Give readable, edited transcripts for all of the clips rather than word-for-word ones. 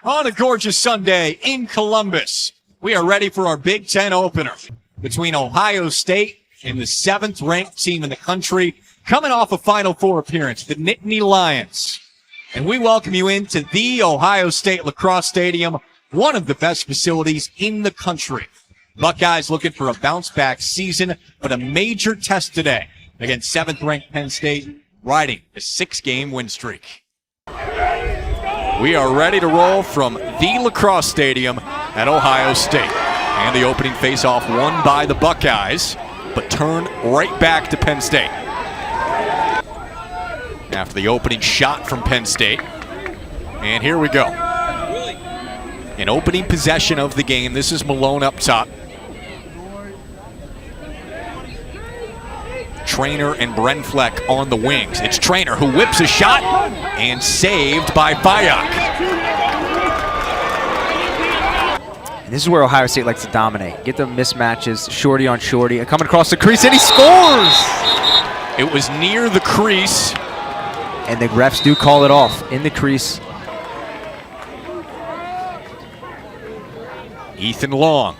On a gorgeous Sunday in Columbus, we are ready for our Big Ten opener between Ohio State and the 7th-ranked team in the country, coming off a Final Four appearance, the Nittany Lions. And we welcome you into the Ohio State Lacrosse Stadium, one of the best facilities in the country. Buckeyes looking for a bounce-back season, but a major test today against 7th-ranked Penn State, riding a 6-game win streak. We are ready to roll from the Lacrosse Stadium at Ohio State. And the opening face-off won by the Buckeyes, but turned right back to Penn State. After the opening shot from Penn State. And here we go. An opening possession of the game. This is Malone up top. Trainer and Brenfleck on the wings. It's Trainer who whips a shot and saved by Fayak. And this is where Ohio State likes to dominate. Get the mismatches, shorty on shorty, coming across the crease, and he scores! It was near the crease. And the refs do call it off in the crease. Ethan Long,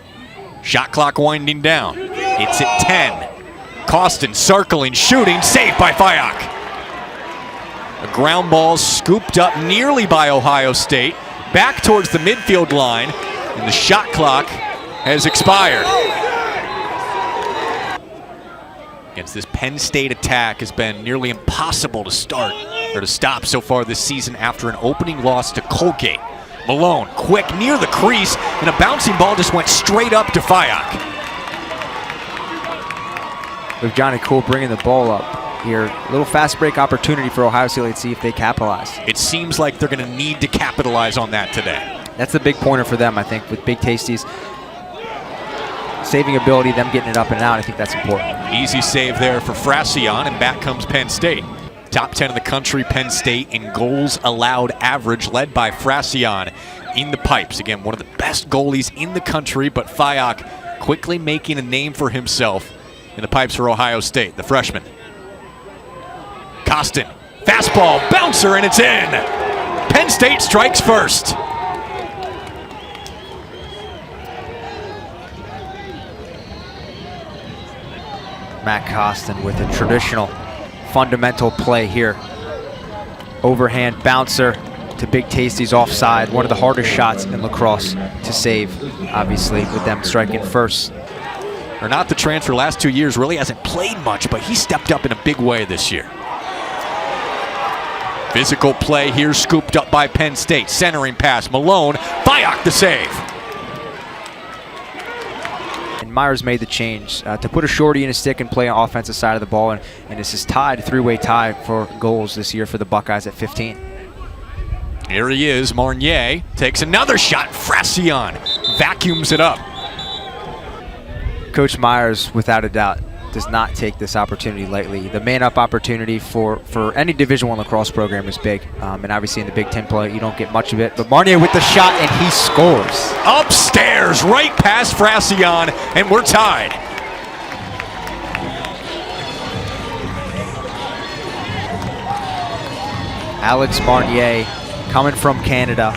shot clock winding down. It's at 10. Costin circling, shooting, saved by Fayak. A ground ball scooped up nearly by Ohio State, back towards the midfield line, and the shot clock has expired. Against this Penn State attack has been nearly impossible to start or to stop so far this season after an opening loss to Colgate. Malone, quick near the crease, and a bouncing ball just went straight up to Fayak. With Johnny Cole bringing the ball up here. A little fast break opportunity for Ohio State. Let's see if they capitalize. It seems like they're going to need to capitalize on that today. That's the big pointer for them, I think, with Big Tasties. Saving ability, them getting it up and out, I think that's important. Easy save there for Frassian, and back comes Penn State. Top 10 in the country, Penn State in goals allowed average, led by Frassian in the pipes. Again, one of the best goalies in the country, but Fayak quickly making a name for himself in the pipes for Ohio State, the freshman. Costin, fastball, bouncer, and it's in. Penn State strikes first. Matt Costin with a traditional fundamental play here. Overhand bouncer to Big Tasties offside. One of the hardest shots in lacrosse to save, obviously, with them striking first. Or not the transfer last 2 years, really hasn't played much, but he stepped up in a big way this year. Physical play here, scooped up by Penn State. Centering pass, Malone, Fayak the save. And Myers made the change to put a shorty in a stick and play on offensive side of the ball, and this is tied, three-way tie for goals this year for the Buckeyes at 15. Here he is, Marnier takes another shot, Frassian vacuums it up. Coach Myers, without a doubt, does not take this opportunity lightly. The man-up opportunity for any Division I lacrosse program is big. And obviously in the Big Ten play, you don't get much of it. But Marnier with the shot, and he scores. Upstairs, right past Frassian, and we're tied. Alex Marnier, coming from Canada,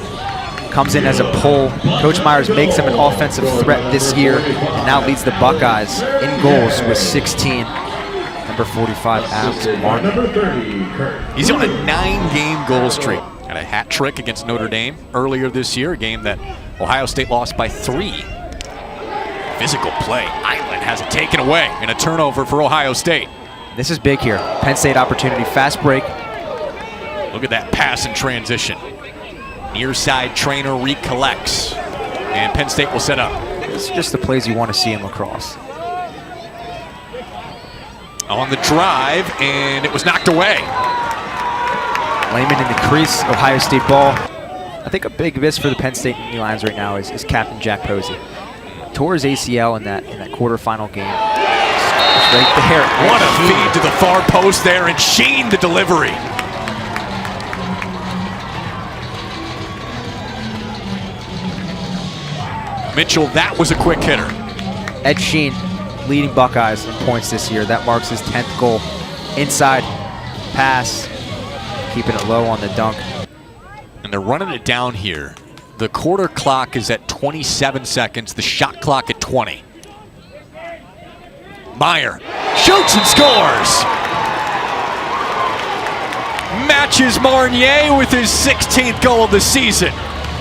comes in as a pull. Coach Myers makes him an offensive threat this year and now leads the Buckeyes in goals with 16. Number 45, Alex Marnier. He's on a 9-game goal streak. Had a hat trick against Notre Dame earlier this year, a game that Ohio State lost by 3. Physical play. Island has it taken away, and a turnover for Ohio State. This is big here. Penn State opportunity, fast break. Look at that pass in transition. Near side Trainer recollects, and Penn State will set up. It's just the plays you want to see in lacrosse. On the drive, and it was knocked away. Layman in the crease, Ohio State ball. I think a big miss for the Penn State Nittany Lions right now is Captain Jack Posey. Tore his ACL in that quarterfinal game. Right there. What a feed to the far post there, and Sheen the delivery. Mitchell, that was a quick hitter. Ed Sheen leading Buckeyes in points this year. That marks his 10th goal. Inside pass, keeping it low on the dunk. And they're running it down here. The quarter clock is at 27 seconds, the shot clock at 20. Meyer shoots and scores! Matches Marnier with his 16th goal of the season.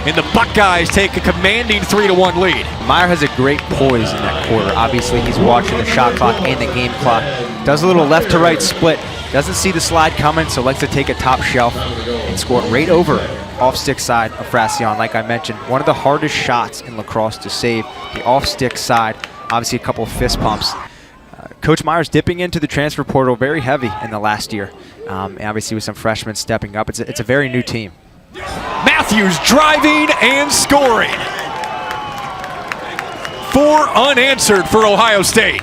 And the Buckeyes take a commanding 3-1 lead. Meyer has a great poise in that quarter. Obviously, he's watching the shot clock and the game clock. Does a little left to right split. Doesn't see the slide coming, so likes to take a top shelf and score right over off-stick side of Frassion. Like I mentioned, one of the hardest shots in lacrosse to save, the off-stick side. Obviously, a couple of fist pumps. Coach Meyer's dipping into the transfer portal very heavy in the last year. And obviously, with some freshmen stepping up, it's a very new team. Matthews driving and scoring. 4 unanswered for Ohio State.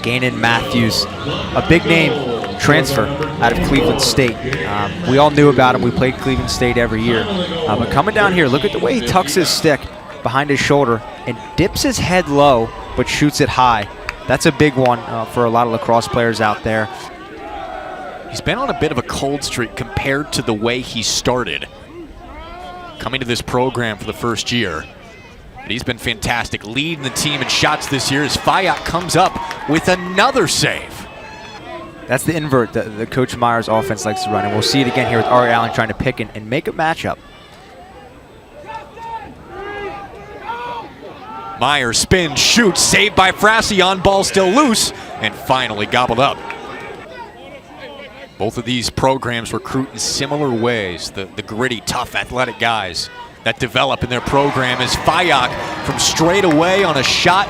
Gannon Matthews, a big name transfer out of Cleveland State. We all knew about him. We played Cleveland State every year. But coming down here, look at the way he tucks his stick behind his shoulder and dips his head low but shoots it high. That's a big one for a lot of lacrosse players out there. He's been on a bit of a cold streak compared to the way he started coming to this program for the first year. But he's been fantastic, leading the team in shots this year as Fayak comes up with another save. That's the invert that the Coach Meyer's offense likes to run, and we'll see it again here with Ari Allen trying to pick and make a matchup. Meyer spins, shoots, saved by Frassion, ball still loose, and finally gobbled up. Both of these programs recruit in similar ways, the gritty, tough, athletic guys that develop in their program as Fayak from straight away on a shot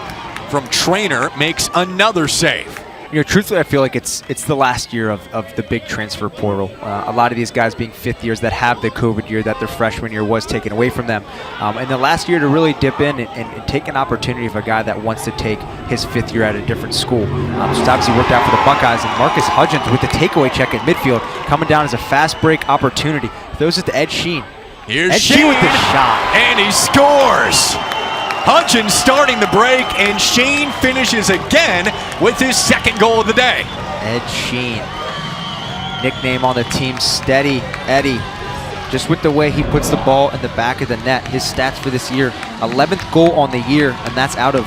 from Trainer makes another save. You know, truthfully, I feel like it's the last year of the big transfer portal. A lot of these guys being fifth years that have the COVID year that their freshman year was taken away from them. And the last year to really dip in and take an opportunity for a guy that wants to take his fifth year at a different school. So it's obviously worked out for the Buckeyes, and Marcus Hudgens with the takeaway check at midfield coming down as a fast break opportunity. Throws it to Ed Sheen. Here's Ed Sheen Sheen with the shot. And he scores! Hudgens starting the break, and Sheen finishes again with his second goal of the day. Ed Sheen, nickname on the team, Steady Eddie. Just with the way he puts the ball in the back of the net, his stats for this year, 11th goal on the year, and that's out of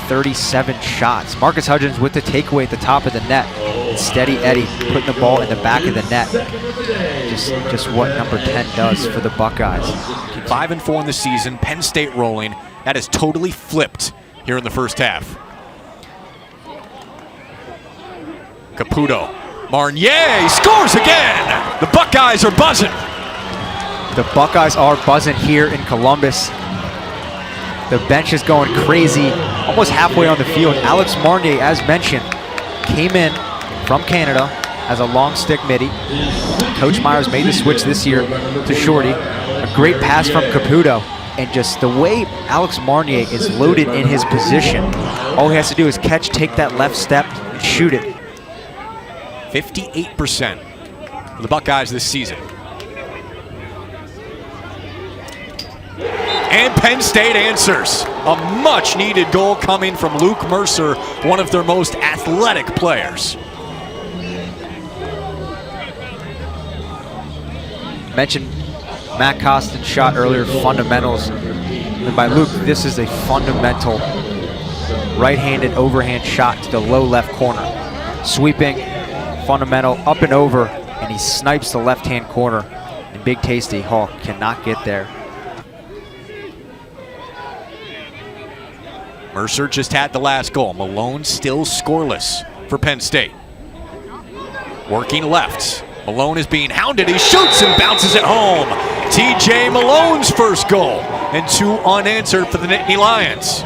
37 shots. Marcus Hudgens with the takeaway at the top of the net. And Steady Eddie putting the ball in the back of the net. Just what number 10 does for the Buckeyes. 5-4 in the season, Penn State rolling. That has totally flipped here in the first half. Caputo. Marnier scores again! The Buckeyes are buzzing. The Buckeyes are buzzing here in Columbus. The bench is going crazy, almost halfway on the field. Alex Marnier, as mentioned, came in from Canada as a long stick midi. Coach Myers made the switch this year to Shorty. A great pass from Caputo. And just the way Alex Marnier is loaded in his position, all he has to do is catch, take that left step, and shoot it. 58% for the Buckeyes this season. And Penn State answers. A much-needed goal coming from Luke Mercer, one of their most athletic players. Mentioned Matt Costin's shot earlier, fundamentals. And by Luke, this is a fundamental right-handed overhand shot to the low left corner. Sweeping, fundamental, up and over, and he snipes the left-hand corner. And Big Tasty Hawk cannot get there. Mercer just had the last goal. Malone still scoreless for Penn State. Working left. Malone is being hounded. He shoots and bounces it home. TJ Malone's first goal, and 2 unanswered for the Nittany Lions.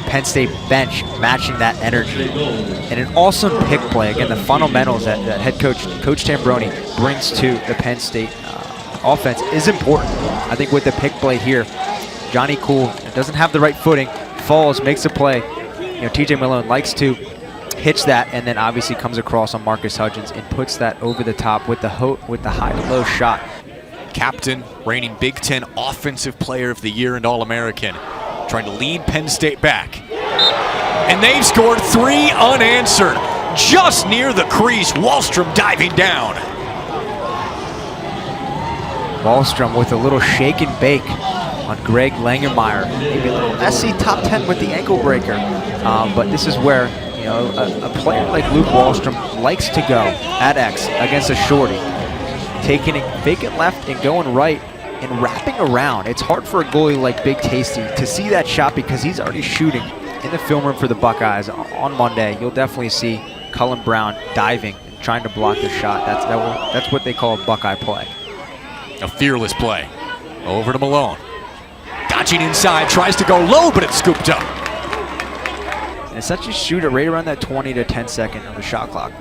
Penn State bench matching that energy. And an awesome pick play. Again, the fundamentals that head coach, Coach Tambroni, brings to the Penn State offense is important. I think with the pick play here, Johnny Cool doesn't have the right footing, falls, makes a play. You know, TJ Malone likes to hitch that, and then obviously comes across on Marcus Hudgens and puts that over the top with the high to low shot. Captain, reigning Big Ten Offensive Player of the Year and All-American, trying to lead Penn State back. And they've scored 3 unanswered. just near the crease. Wallstrom diving down. Wallstrom with a little shake and bake on Greg Langenmeyer. Maybe a little messy top 10 with the ankle breaker. But this is where, you know, a player like Luke Wallstrom likes to go at X against a shorty. Taking it vacant left and going right and wrapping around. It's hard for a goalie like Big Tasty to see that shot because he's already shooting in the film room for the Buckeyes. On Monday, you'll definitely see Cullen Brown diving and trying to block the shot. That's what they call a Buckeye play. A fearless play. Over to Malone. Dodging inside, tries to go low, but it's scooped up. And essentially shoot it right around that 20 to 10 second of the shot clock.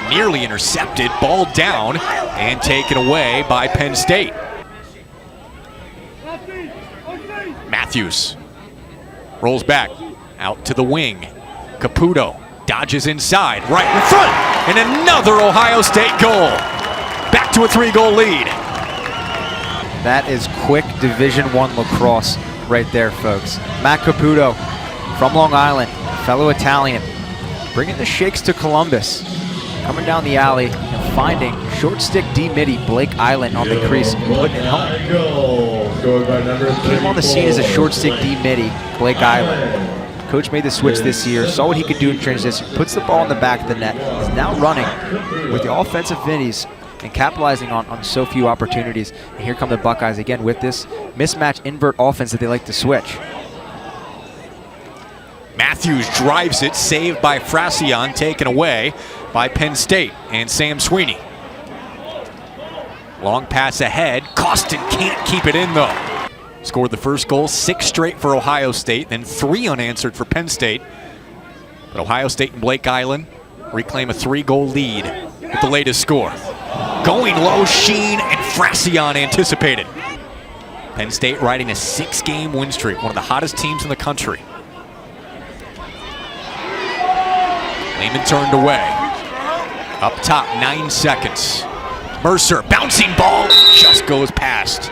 Nearly intercepted, ball down, and taken away by Penn State. Matthews rolls back, out to the wing. Caputo dodges inside, right in front, and another Ohio State goal. Back to a 3-goal lead. That is quick Division I lacrosse right there, folks. Matt Caputo from Long Island, fellow Italian, bringing the shakes to Columbus. Coming down the alley and finding short stick D-Midi Blake Island on the crease and putting it home. Came on the scene as a short stick D-Midi Blake Island. Coach made the switch this year, saw what he could do in transition, puts the ball in the back of the net, is now running with the offensive middies and capitalizing on so few opportunities. And here come the Buckeyes again with this mismatch invert offense that they like to switch. Matthews drives it, saved by Fracion, taken away by Penn State and Sam Sweeney. Long pass ahead, Costin can't keep it in though. Scored the first goal, 6 straight for Ohio State, then 3 unanswered for Penn State. But Ohio State and Blake Island reclaim a 3-goal lead with the latest score. Going low, Sheen and Fracion anticipated. Penn State riding a 6-game win streak, one of the hottest teams in the country. Lehman turned away. Up top, 9 seconds. Mercer, bouncing ball, just goes past.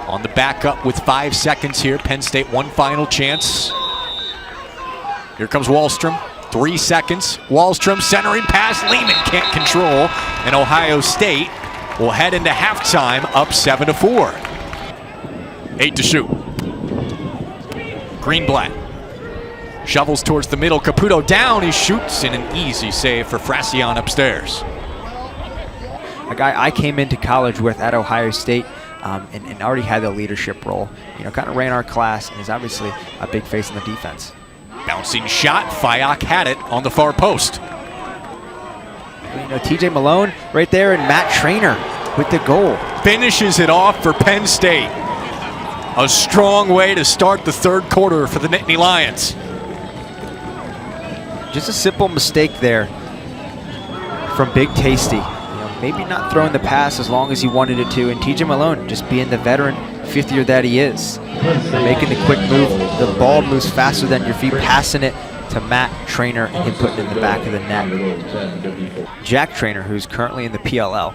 On the backup with 5 seconds here. Penn State, one final chance. Here comes Wallstrom, 3 seconds. Wallstrom centering pass, Lehman can't control. And Ohio State will head into halftime up 7-4. 8 to shoot. Greenblatt shovels towards the middle. Caputo down, he shoots, and an easy save for Fracion upstairs. A guy I came into college with at Ohio State and already had the leadership role. You know, kind of ran our class and is obviously a big face in the defense. Bouncing shot, Fyock had it on the far post. You know, TJ Malone right there and Matt Trainer with the goal. Finishes it off for Penn State. A strong way to start the third quarter for the Nittany Lions. Just a simple mistake there from Big Tasty. You know, maybe not throwing the pass as long as he wanted it to, and TJ Malone just being the veteran fifth year that he is. Making the quick move, the ball moves faster than your feet, passing it to Matt Trainer and him putting it in the back of the net. Jack Trainer, who's currently in the PLL,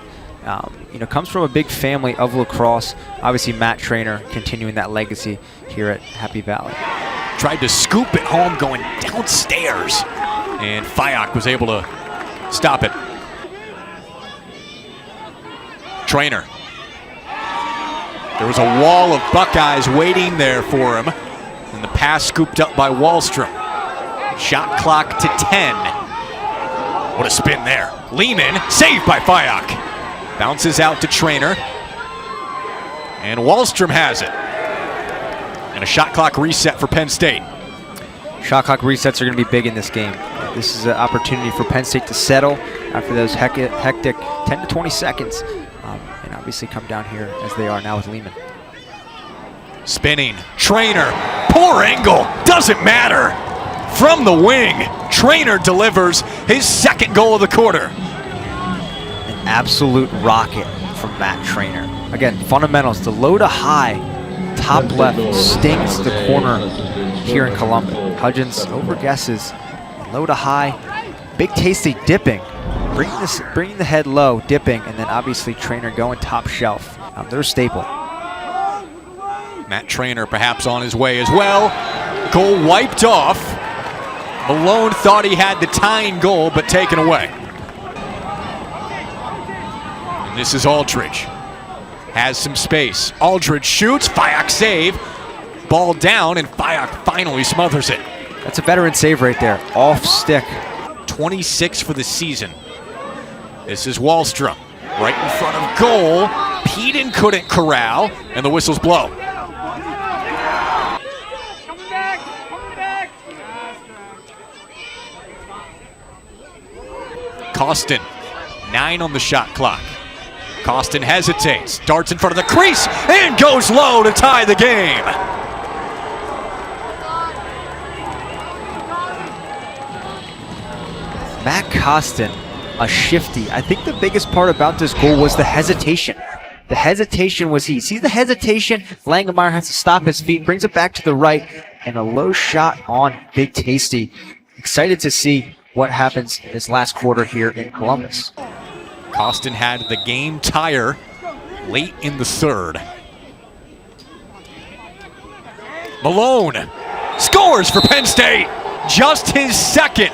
you know, comes from a big family of lacrosse. Obviously, Matt Trainer continuing that legacy here at Happy Valley. Tried to scoop it home going downstairs, and Fyock was able to stop it. Trainer. There was a wall of Buckeyes waiting there for him, and the pass scooped up by Wallstrom. Shot clock to 10. What a spin there. Lehman, saved by Fyock. Bounces out to Trainer. And Wallstrom has it. And a shot clock reset for Penn State. Shot clock resets are going to be big in this game. This is an opportunity for Penn State to settle after those hectic 10 to 20 seconds. And obviously come down here as they are now with Lehman. Spinning, Trainer, poor angle, doesn't matter. From the wing, Trainer delivers his second goal of the quarter. An absolute rocket from Matt Trainer. Again, fundamentals, the low to high, top left, stings the corner here in Columbus. Hudgens over guesses, low to high, Big Tasty dipping, bringing the head low, dipping, and then obviously Trainer going top shelf. They're a staple. Matt Trainer perhaps on his way as well. Goal wiped off. Malone thought he had the tying goal, but taken away. And this is Aldridge. Has some space. Aldridge shoots. Fayok save. Ball down, and Fayok finally smothers it. That's a veteran save right there. Off stick. 26 for the season. This is Wallstrom. Right in front of goal. Peden couldn't corral, and the whistles blow. Costin, 9 on the shot clock. Costin hesitates, darts in front of the crease, and goes low to tie the game. Matt Costin, a shifty. I think the biggest part about this goal was the hesitation. The hesitation was he sees the hesitation. Langemeyer has to stop his feet, brings it back to the right, and a low shot on Big Tasty. Excited to see what happens this last quarter here in Columbus. Costin had the game tire late in the third. Malone scores for Penn State. Just his second.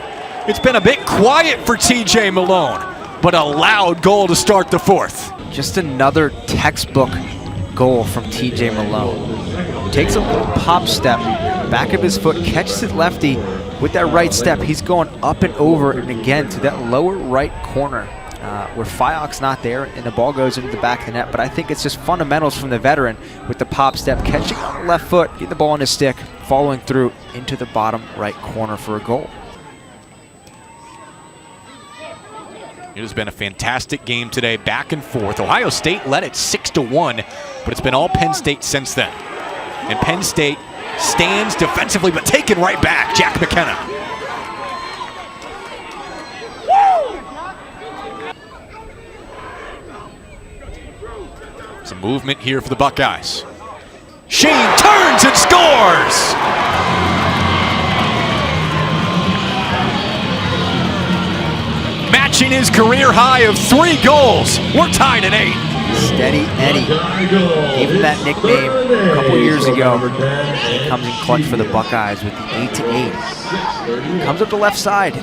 It's been a bit quiet for TJ Malone, but a loud goal to start the fourth. Just another textbook goal from TJ Malone. Takes a little pop step, back of his foot, catches it lefty. With that right step, he's going up and over and again to that lower right corner where Fayok's not there and the ball goes into the back of the net. But I think it's just fundamentals from the veteran with the pop step, catching on the left foot, getting the ball on his stick, following through into the bottom right corner for a goal. It has been a fantastic game today, back and forth. Ohio State led it 6-1, but it's been all Penn State since then. And Penn State stands defensively, but taken right back. Jack McKenna. Some movement here for the Buckeyes. Shane turns and scores! Matching his career high of 3 goals. We're tied at 8. Steady Eddie. Gave him that nickname a couple years ago. He comes in clutch for the Buckeyes with the 8-8. Comes up the left side.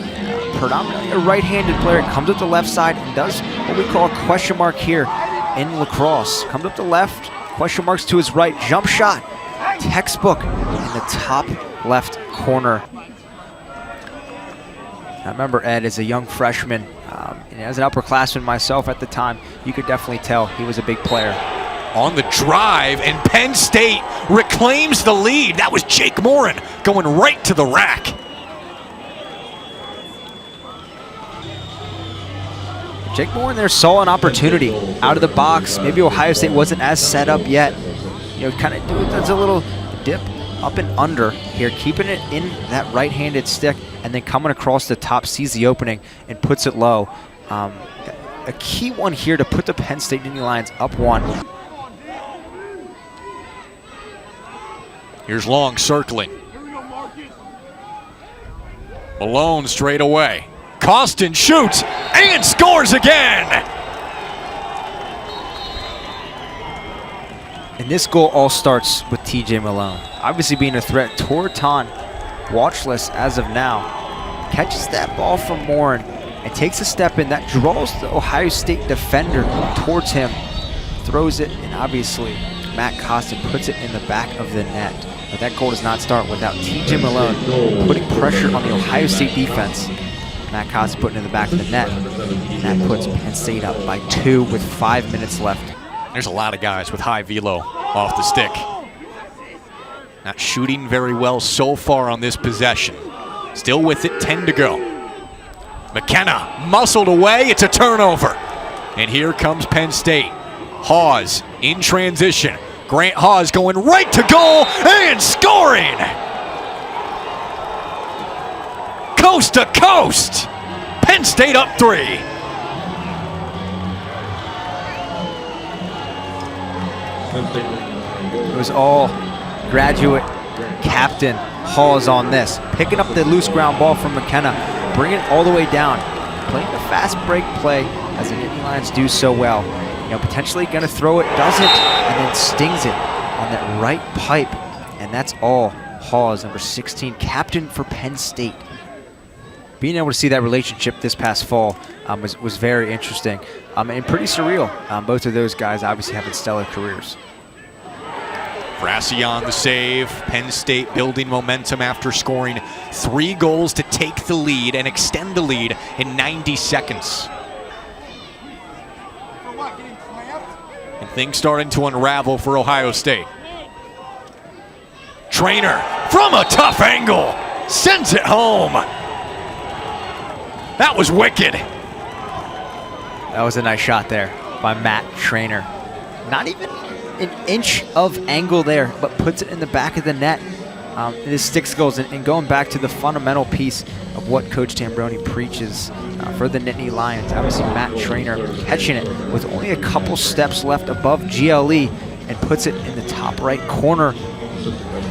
Predominantly a right-handed player. Comes up the left side and does what we call a question mark here in lacrosse. Comes up the left, question marks to his right. Jump shot. Textbook in the top left corner. I remember Ed as a young freshman, and as an upperclassman myself at the time, you could definitely tell he was a big player. On the drive, and Penn State reclaims the lead. That was Jake Morin going right to the rack. Jake Morin there saw an opportunity out of the box. Maybe Ohio State wasn't as set up yet. You know, kind of does a little dip up and under here, keeping it in that right-handed stick, and then coming across the top, sees the opening and puts it low. A key one here to put the Penn State Nittany Lions up 1. Here's Long circling. Malone straight away. Costin shoots and scores again! And this goal all starts with TJ Malone. Obviously being a threat. Torton, watchless as of now, catches that ball from Morin and takes a step in. That draws the Ohio State defender towards him. Throws it, and obviously Matt Costin puts it in the back of the net. But that goal does not start without TJ Malone putting pressure on the Ohio State defense. Matt Costin putting it in the back of the net. And that puts Penn State up by 2 with 5 minutes left. There's a lot of guys with high velo off the stick. Not shooting very well so far on this possession. Still with it, 10 to go. McKenna muscled away, it's a turnover. And here comes Penn State. Hawes in transition. Grant Hawes going right to goal and scoring! Coast to coast! Penn State up 3. It was all graduate captain Hawes on this. Picking up the loose ground ball from McKenna, bringing it all the way down. Playing the fast break play as the Nittany Lions do so well. You know, potentially going to throw it, doesn't, and then stings it on that right pipe. And that's all Hawes, number 16, captain for Penn State. Being able to see that relationship this past fall was very interesting and pretty surreal. Both of those guys obviously having stellar careers. Frassi on the save. Penn State building momentum after scoring 3 goals to take the lead and extend the lead in 90 seconds. And things starting to unravel for Ohio State. Trainer from a tough angle sends it home. That was wicked. That was a nice shot there by Matt Trainer. Not even an inch of angle there, but puts it in the back of the net. This sticks goals, and going back to the fundamental piece of what Coach Tambroni preaches for the Nittany Lions. Obviously, Matt Trainer catching it with only a couple steps left above GLE and puts it in the top right corner.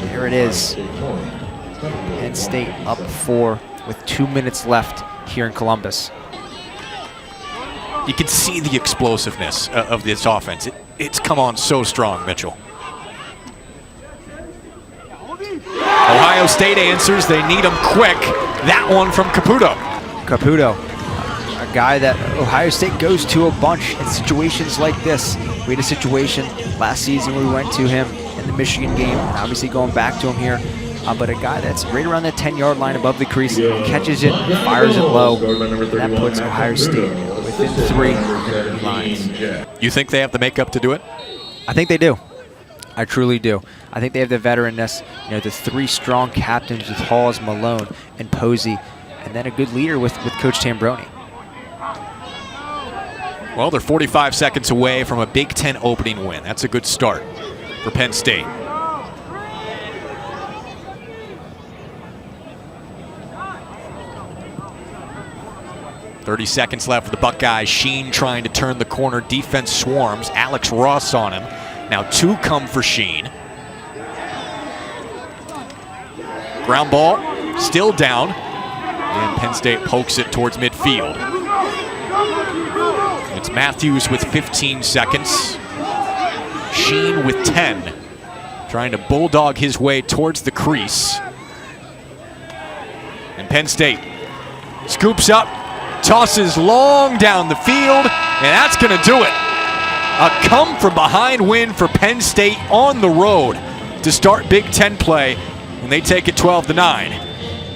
There it is. Penn State up 4 with 2 minutes left here in Columbus. You can see the explosiveness of this offense. It's come on so strong, Mitchell. Ohio State answers. They need him quick. That one from Caputo. Caputo, a guy that Ohio State goes to a bunch in situations like this. We had a situation last season where we went to him in the Michigan game, and obviously going back to him here. But a guy that's right around that 10-yard line above the crease, catches it, fires it low, and that puts Ohio State within 3 of the lines. You think they have the makeup to do it? I think they do. I truly do. I think they have the veteranness, the 3 strong captains with Hawes, Malone, and Posey, and then a good leader with Coach Tambroni. Well, they're 45 seconds away from a Big Ten opening win. That's a good start for Penn State. .30 left for the Buckeyes. Sheen trying to turn the corner. Defense swarms. Alex Ross on him. Now 2 come for Sheen. Ground ball, still down. And Penn State pokes it towards midfield. It's Matthews with 15 seconds. Sheen with 10. Trying to bulldog his way towards the crease. And Penn State scoops up. Tosses long down the field, and that's going to do it. A come-from-behind win for Penn State on the road to start Big Ten play, and they take it 12-9.